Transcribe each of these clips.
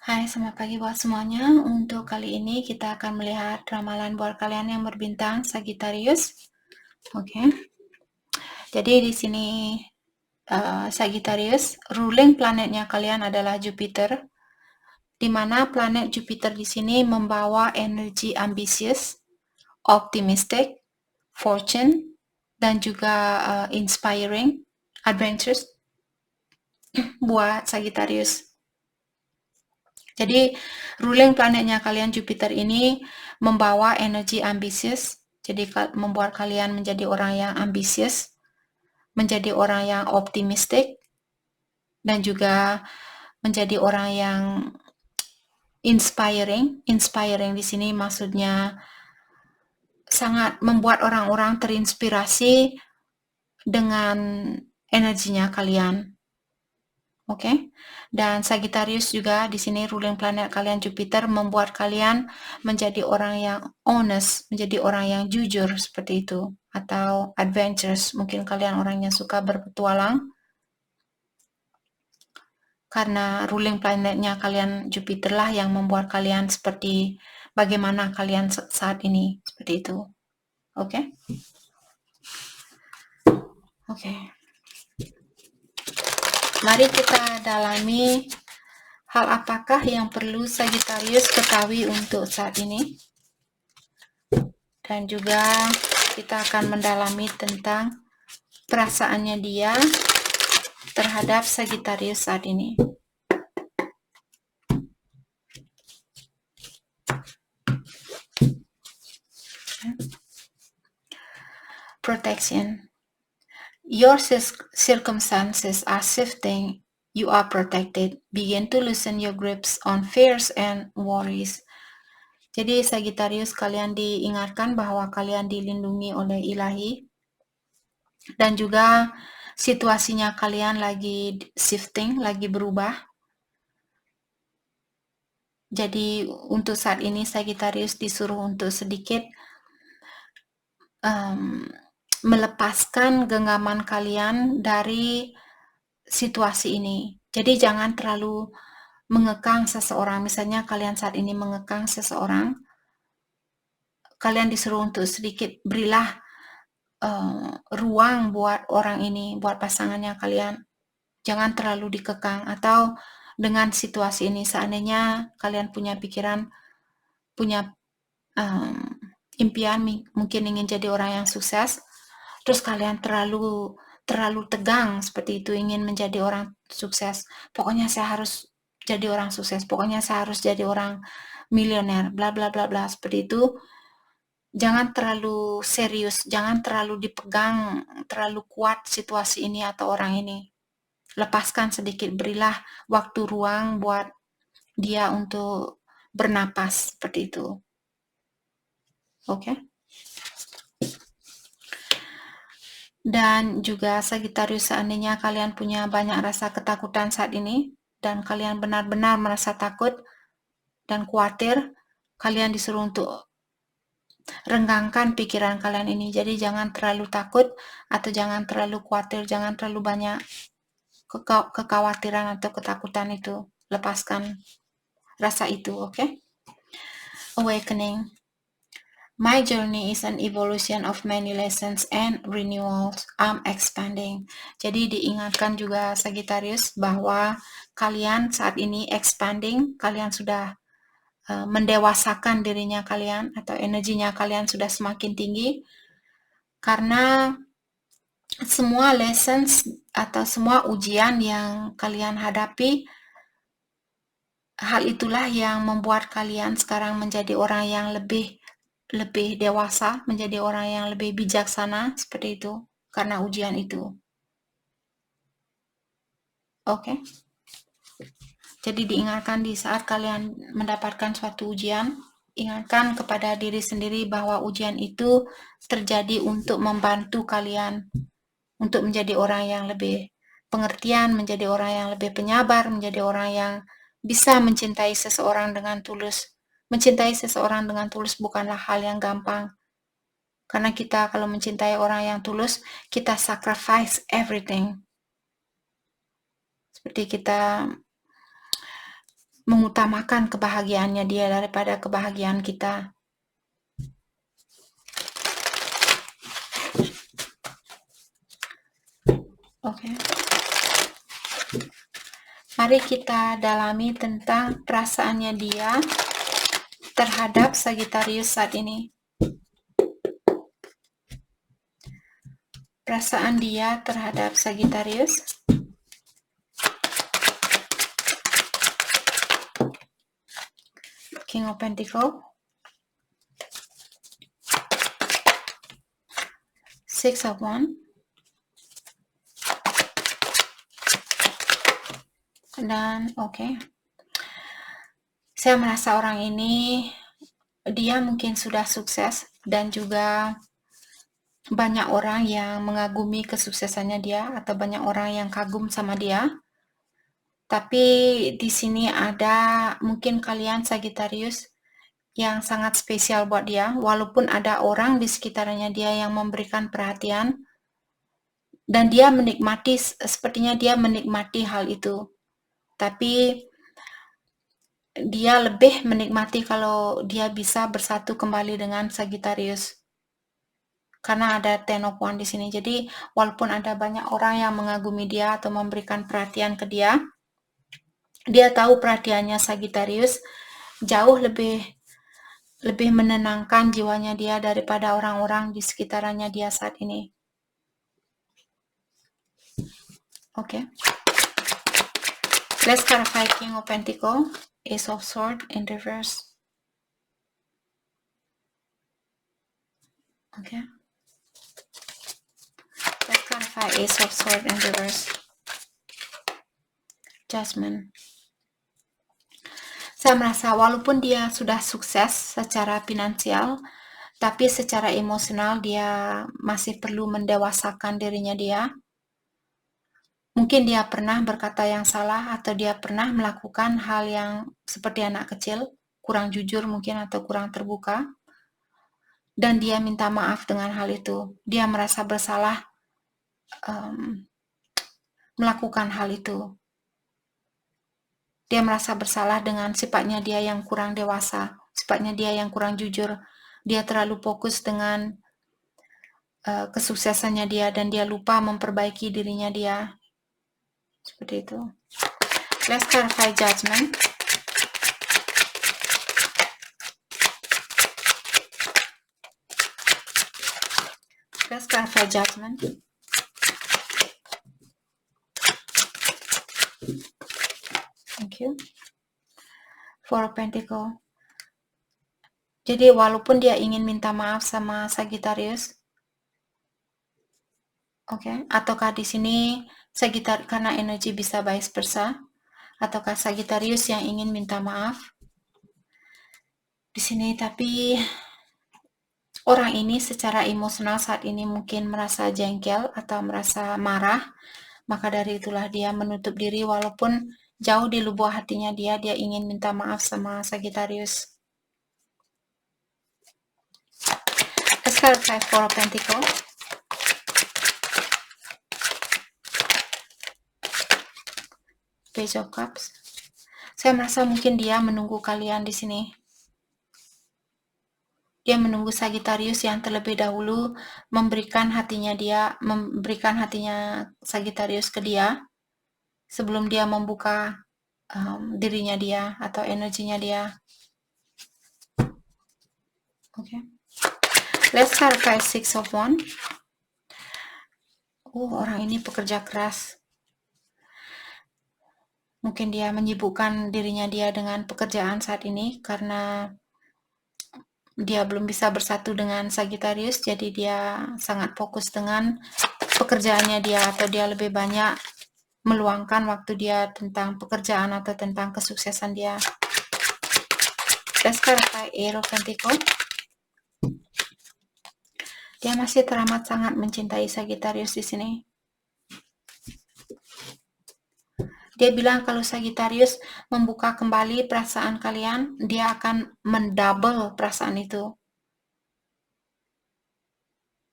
Hai, selamat pagi buat semuanya. Untuk kali ini kita akan melihat ramalan buat kalian yang berbintang Sagittarius. Oke. Jadi di sini Sagittarius, ruling planetnya kalian adalah Jupiter, di mana planet Jupiter di sini membawa energi ambisius, optimistic, fortune, dan juga inspiring, adventures buat Sagittarius. Jadi ruling planetnya kalian Jupiter ini membawa energi ambisius, jadi membuat kalian menjadi orang yang ambisius, menjadi orang yang optimistik, dan juga menjadi orang yang inspiring. Inspiring di sini maksudnya sangat membuat orang-orang terinspirasi dengan energinya kalian. Oke. Dan Sagittarius juga di sini ruling planet kalian Jupiter membuat kalian menjadi orang yang honest, menjadi orang yang jujur seperti itu, atau adventures. Mungkin kalian orang yang suka berpetualang karena ruling planetnya kalian Jupiter lah yang membuat kalian seperti bagaimana kalian saat ini, seperti itu. Oke? Oke. Mari kita dalami hal apakah yang perlu Sagittarius ketahui untuk saat ini. Dan juga kita akan mendalami tentang perasaannya dia terhadap Sagittarius saat ini. Protection. Your circumstances are shifting. You are protected. Begin to loosen your grips on fears and worries. Jadi Sagittarius, kalian diingatkan bahwa kalian dilindungi oleh ilahi. Dan juga situasinya kalian lagi shifting, lagi berubah. Jadi untuk saat ini Sagittarius disuruh untuk sedikit melepaskan genggaman kalian dari situasi ini. Jadi jangan terlalu mengekang seseorang. Misalnya kalian saat ini mengekang seseorang, kalian disuruh untuk sedikit berilah ruang buat orang ini, buat pasangannya kalian. Jangan terlalu dikekang. Atau dengan situasi ini, seandainya kalian punya pikiran, punya impian, mungkin ingin jadi orang yang sukses, terus kalian terlalu tegang seperti itu, ingin menjadi orang sukses. Pokoknya saya harus jadi orang sukses, pokoknya saya harus jadi orang milioner, bla bla bla bla, seperti itu. Jangan terlalu serius, jangan terlalu dipegang terlalu kuat situasi ini atau orang ini. Lepaskan sedikit, berilah waktu ruang buat dia untuk bernapas seperti itu. Oke? Dan juga Sagittarius, seandainya kalian punya banyak rasa ketakutan saat ini, dan kalian benar-benar merasa takut dan khawatir, kalian disuruh untuk renggangkan pikiran kalian ini. Jadi jangan terlalu takut atau jangan terlalu khawatir, jangan terlalu banyak kekhawatiran atau ketakutan itu. Lepaskan rasa itu, oke? Awakening. My journey is an evolution of many lessons and renewals. I'm expanding. Jadi diingatkan juga Sagittarius bahwa kalian saat ini expanding, kalian sudah mendewasakan dirinya kalian atau energinya kalian sudah semakin tinggi karena semua lessons atau semua ujian yang kalian hadapi, hal itulah yang membuat kalian sekarang menjadi orang yang lebih dewasa, menjadi orang yang lebih bijaksana seperti itu karena ujian itu. Oke. Jadi diingatkan di saat kalian mendapatkan suatu ujian, ingatkan kepada diri sendiri bahwa ujian itu terjadi untuk membantu kalian untuk menjadi orang yang lebih pengertian, menjadi orang yang lebih penyabar, menjadi orang yang bisa mencintai seseorang dengan tulus. Mencintai seseorang dengan tulus bukanlah hal yang gampang. Karena kita kalau mencintai orang yang tulus, kita sacrifice everything. Seperti kita mengutamakan kebahagiaannya dia daripada kebahagiaan kita. Oke. Mari kita dalami tentang perasaannya dia terhadap Sagittarius saat ini. Perasaan dia terhadap Sagittarius. King of Pentacles. Six of Wands. Dan saya merasa orang ini dia mungkin sudah sukses dan juga banyak orang yang mengagumi kesuksesannya dia atau banyak orang yang kagum sama dia. Tapi di sini ada mungkin kalian Sagittarius yang sangat spesial buat dia, walaupun ada orang di sekitarnya dia yang memberikan perhatian dan dia menikmati, sepertinya dia menikmati hal itu. Tapi dia lebih menikmati kalau dia bisa bersatu kembali dengan Sagittarius. Karena ada Ten of Wands di sini. Jadi walaupun ada banyak orang yang mengagumi dia atau memberikan perhatian ke dia, dia tahu perhatiannya Sagittarius jauh lebih menenangkan jiwanya dia daripada orang-orang di sekitarannya dia saat ini. Oke. Let's clarify King of Pentacles, Ace of Swords in reverse. Okay. Let's clarify Ace of Swords in reverse. Judgment. Saya merasa walaupun dia sudah sukses secara finansial, tapi secara emosional dia masih perlu mendewasakan dirinya dia. Mungkin dia pernah berkata yang salah atau dia pernah melakukan hal yang seperti anak kecil, kurang jujur mungkin atau kurang terbuka. Dan dia minta maaf dengan hal itu. Dia merasa bersalah melakukan hal itu. Dia merasa bersalah dengan sifatnya dia yang kurang dewasa, sifatnya dia yang kurang jujur. Dia terlalu fokus dengan kesuksesannya dia dan dia lupa memperbaiki dirinya dia. Seperti itu. Let's clarify Judgment. Let's clarify Judgment. Thank you. Four of Pentacles. Jadi walaupun dia ingin minta maaf sama Sagittarius, ataukah di sini Sagittarius karena energi bisa vice versa, ataukah Sagittarius yang ingin minta maaf di sini, tapi orang ini secara emosional saat ini mungkin merasa jengkel atau merasa marah, maka dari itulah dia menutup diri walaupun jauh di lubuk hatinya dia ingin minta maaf sama Sagittarius. Let's clarify Four of Pentacles. Page of Cups. Saya merasa mungkin dia menunggu kalian di sini. Dia menunggu Sagittarius yang terlebih dahulu memberikan hatinya Sagittarius ke dia sebelum dia membuka dirinya dia atau energinya dia. Let's clarify Six of Wands. Orang ini pekerja keras. Mungkin dia menyibukkan dirinya dia dengan pekerjaan saat ini karena dia belum bisa bersatu dengan Sagittarius, jadi dia sangat fokus dengan pekerjaannya dia atau dia lebih banyak meluangkan waktu dia tentang pekerjaan atau tentang kesuksesan dia. Let's clarify Eight of Pentacles. Dia masih teramat sangat mencintai Sagittarius di sini. Dia bilang kalau Sagittarius membuka kembali perasaan kalian, dia akan mendouble perasaan itu.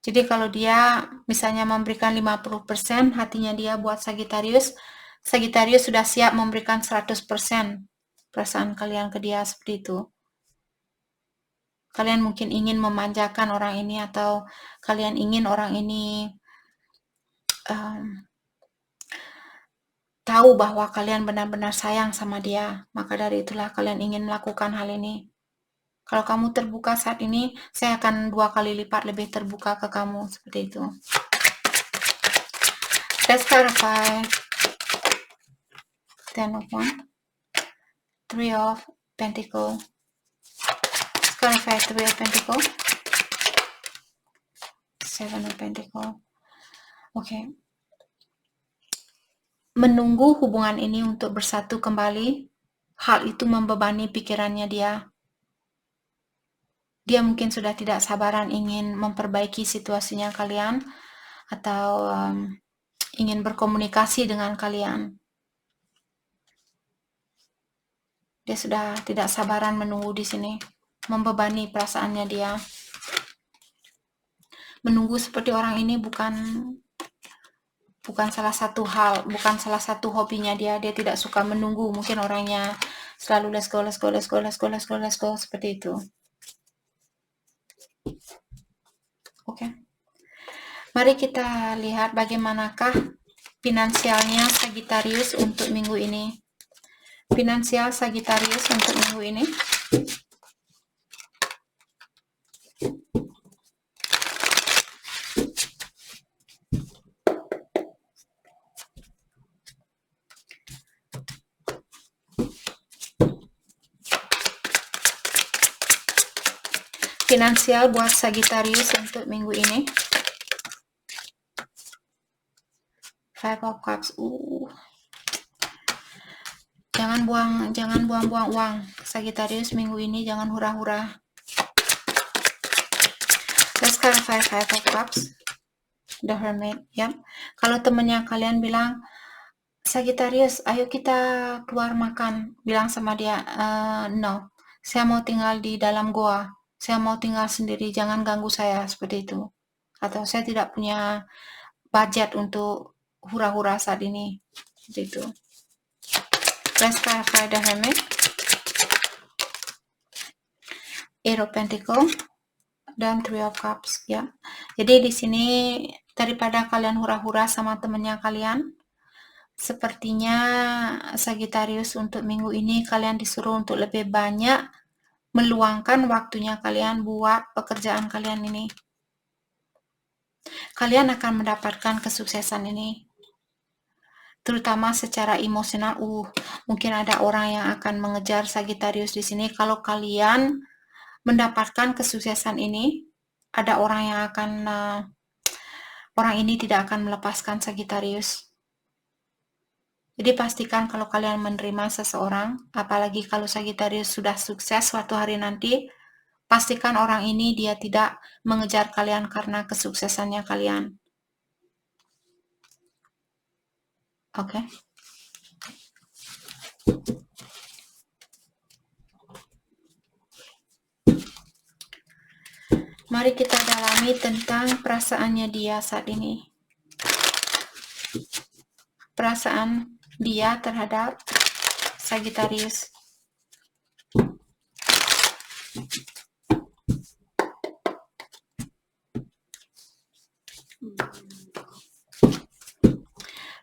Jadi kalau dia misalnya memberikan 50% hatinya dia buat Sagittarius, Sagittarius sudah siap memberikan 100% perasaan kalian ke dia seperti itu. Kalian mungkin ingin memanjakan orang ini, atau kalian ingin orang ini tahu bahwa kalian benar-benar sayang sama dia. Maka dari itulah kalian ingin melakukan hal ini. Kalau kamu terbuka saat ini, saya akan 2 kali lipat lebih terbuka ke kamu, seperti itu. Let's clarify. 10 of Wands, 3 of Pentacles. Let's clarify 3 of Pentacles, 7 of Pentacles. Oke. Menunggu hubungan ini untuk bersatu kembali, hal itu membebani pikirannya dia. Dia mungkin sudah tidak sabaran ingin memperbaiki situasinya kalian, atau ingin berkomunikasi dengan kalian. Dia sudah tidak sabaran menunggu di sini, membebani perasaannya dia. Menunggu seperti orang ini bukan salah satu hal, bukan salah satu hobinya dia. Dia tidak suka menunggu. Mungkin orangnya selalu let's go seperti itu. Oke. Mari kita lihat bagaimanakah finansialnya Sagittarius untuk minggu ini. Finansial Sagittarius untuk minggu ini. Finansial buat Sagittarius untuk minggu ini. 5 of Cups. Jangan buang-buang uang. Sagittarius minggu ini jangan hura-hura. Let's clarify 5 of Cups. The Hermit, ya. Kalau temennya kalian bilang, Sagittarius, ayo kita keluar makan. Bilang sama dia, no, saya mau tinggal di dalam goa. Saya mau tinggal sendiri, jangan ganggu saya, seperti itu. Atau saya tidak punya budget untuk hura-hura saat ini, seperti itu. Let's clarify the Hermit. 8 of Pentacles dan 3 of Cups, ya. Jadi di sini daripada kalian hura-hura sama temennya kalian, sepertinya Sagittarius untuk minggu ini kalian disuruh untuk lebih banyak meluangkan waktunya kalian buat pekerjaan kalian ini. Kalian akan mendapatkan kesuksesan ini, terutama secara emosional. Mungkin ada orang yang akan mengejar Sagittarius di sini. Kalau kalian mendapatkan kesuksesan ini, ada orang yang akan orang ini tidak akan melepaskan Sagittarius. Jadi pastikan kalau kalian menerima seseorang, apalagi kalau Sagittarius sudah sukses suatu hari nanti, pastikan orang ini dia tidak mengejar kalian karena kesuksesannya kalian. Oke. Mari kita dalami tentang perasaannya dia saat ini. Perasaan dia terhadap Sagittarius.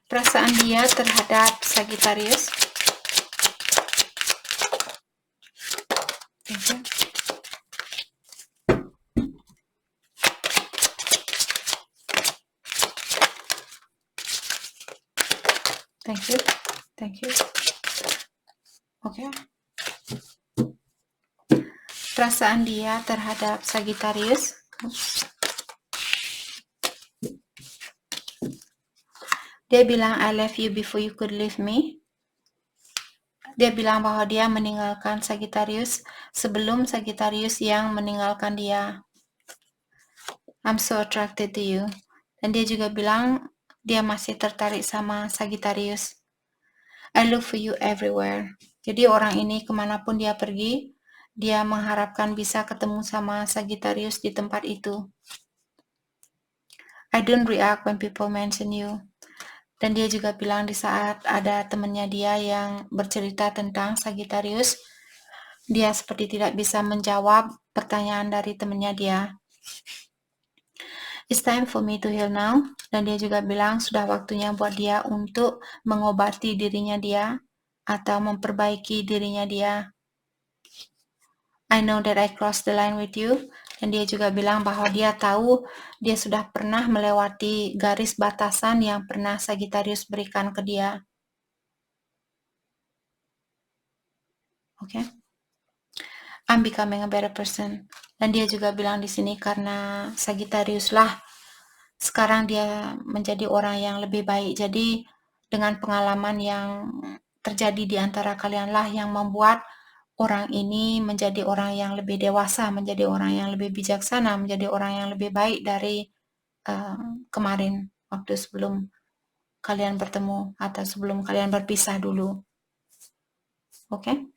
Perasaan dia terhadap Sagittarius. Thank you. Oke. Perasaan dia terhadap Sagittarius. Dia bilang I love you before you could leave me. Dia bilang bahwa dia meninggalkan Sagittarius sebelum Sagittarius yang meninggalkan dia. I'm so attracted to you. Dan dia juga bilang dia masih tertarik sama Sagittarius. I look for you everywhere. Jadi orang ini kemanapun dia pergi, dia mengharapkan bisa ketemu sama Sagittarius di tempat itu. I don't react when people mention you. Dan dia juga bilang di saat ada temannya dia yang bercerita tentang Sagittarius, dia seperti tidak bisa menjawab pertanyaan dari temannya dia. It's time for me to heal now. Dan dia juga bilang sudah waktunya buat dia untuk mengobati dirinya dia atau memperbaiki dirinya dia. I know that I crossed the line with you. Dan dia juga bilang bahwa dia tahu dia sudah pernah melewati garis batasan yang pernah Sagittarius berikan ke dia. Oke. I'm becoming a better person. Dan dia juga bilang di sini karena Sagittarius lah sekarang dia menjadi orang yang lebih baik. Jadi dengan pengalaman yang terjadi di antara kalian lah yang membuat orang ini menjadi orang yang lebih dewasa, menjadi orang yang lebih bijaksana, menjadi orang yang lebih baik dari kemarin waktu sebelum kalian bertemu atau sebelum kalian berpisah dulu. Oke?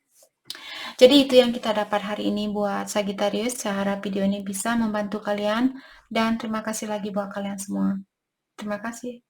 Jadi itu yang kita dapat hari ini buat Sagittarius. Saya harap video ini bisa membantu kalian dan terima kasih lagi buat kalian semua. Terima kasih.